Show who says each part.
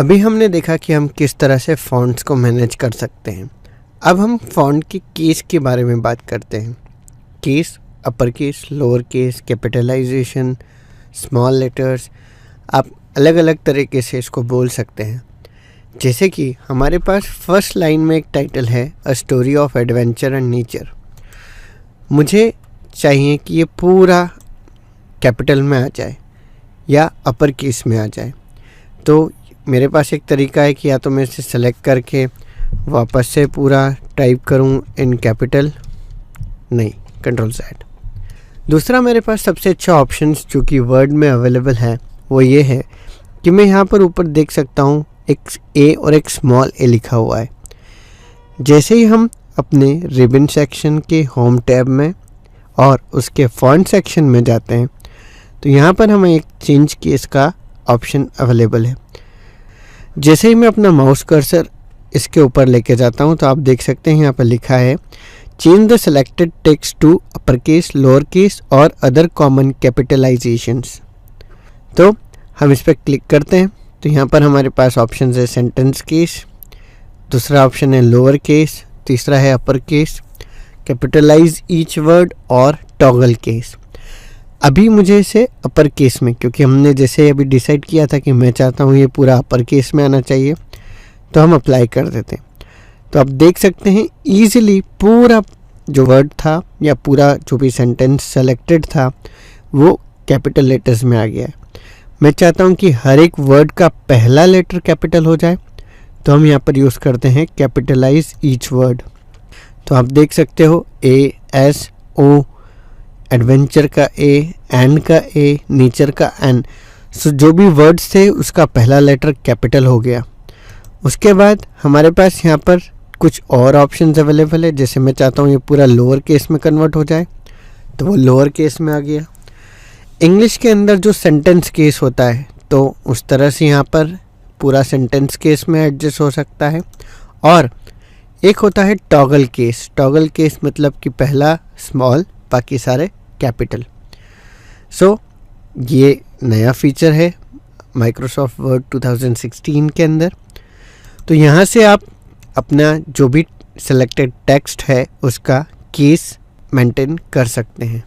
Speaker 1: अभी हमने देखा कि हम किस तरह से फ़ॉन्ट्स को मैनेज कर सकते हैं। अब हम फ़ॉन्ट के केस के बारे में बात करते हैं। Case, upper case, lower case, capitalisation, small letters, आप अलग अलग तरीके से इसको बोल सकते हैं। जैसे कि हमारे पास फर्स्ट लाइन में एक टाइटल है, a story of adventure and nature. मुझे चाहिए कि ये पूरा कैपिटल में आ जाए या अपर केस में आ जाए। तो मेरे पास एक तरीका है कि या तो मैं इसे सेलेक्ट करके वापस से पूरा टाइप करूं इन कैपिटल, नहीं, कंट्रोल-Z। दूसरा मेरे पास सबसे अच्छा ऑप्शन जो कि वर्ड में अवेलेबल है वो ये है कि मैं यहाँ पर ऊपर देख सकता हूँ एक ए और एक स्मॉल ए लिखा हुआ है। जैसे ही हम अपने रिबन सेक्शन के होम टैब में और उसके फॉन्ट सेक्शन में जाते हैं तो यहाँ पर हमें एक चेंज केस का ऑप्शन अवेलेबल है। जैसे ही मैं अपना माउस कर्सर इसके ऊपर लेके जाता हूँ तो आप देख सकते हैं यहाँ पर लिखा है change the selected text to upper case, lower case और अदर कॉमन कैपिटलाइजेशंस। तो हम इस पर क्लिक करते हैं तो यहाँ पर हमारे पास ऑप्शन है सेंटेंस केस, दूसरा ऑप्शन है लोअर केस, तीसरा है upper case, capitalise each word और टॉगल केस। अभी मुझे इसे अपर केस में, क्योंकि हमने जैसे अभी डिसाइड किया था कि मैं चाहता हूँ ये पूरा अपर केस में आना चाहिए, तो हम अप्लाई कर देते हैं। तो आप देख सकते हैं ईजिली पूरा जो वर्ड था या पूरा जो भी सेंटेंस सेलेक्टेड था वो कैपिटल लेटर्स में आ गया है। मैं चाहता हूँ कि हर एक वर्ड का पहला लेटर कैपिटल हो जाए, तो हम यहाँ पर यूज़ करते हैं कैपिटलाइज ईच वर्ड। तो आप देख सकते हो ए, एस, ओ, एडवेंचर का ए, एंड का ए, नेचर का एन। सो जो भी वर्ड्स थे उसका पहला लेटर कैपिटल हो गया। उसके बाद हमारे पास यहाँ पर कुछ और ऑप्शंस अवेलेबल है। जैसे मैं चाहता हूँ ये पूरा लोअर केस में कन्वर्ट हो जाए तो वो लोअर केस में आ गया। इंग्लिश के अंदर जो सेंटेंस केस होता है तो उस तरह से यहाँ पर पूरा सेंटेंस केस में एडजस्ट हो सकता है। और एक होता है टॉगल केस। टॉगल केस मतलब कि पहला स्मॉल, बाकी सारे कैपिटल। सो ये नया फीचर है माइक्रोसॉफ्ट वर्ड 2016 के अंदर। तो यहाँ से आप अपना जो भी सिलेक्टेड टेक्स्ट है उसका केस मेंटेन कर सकते हैं।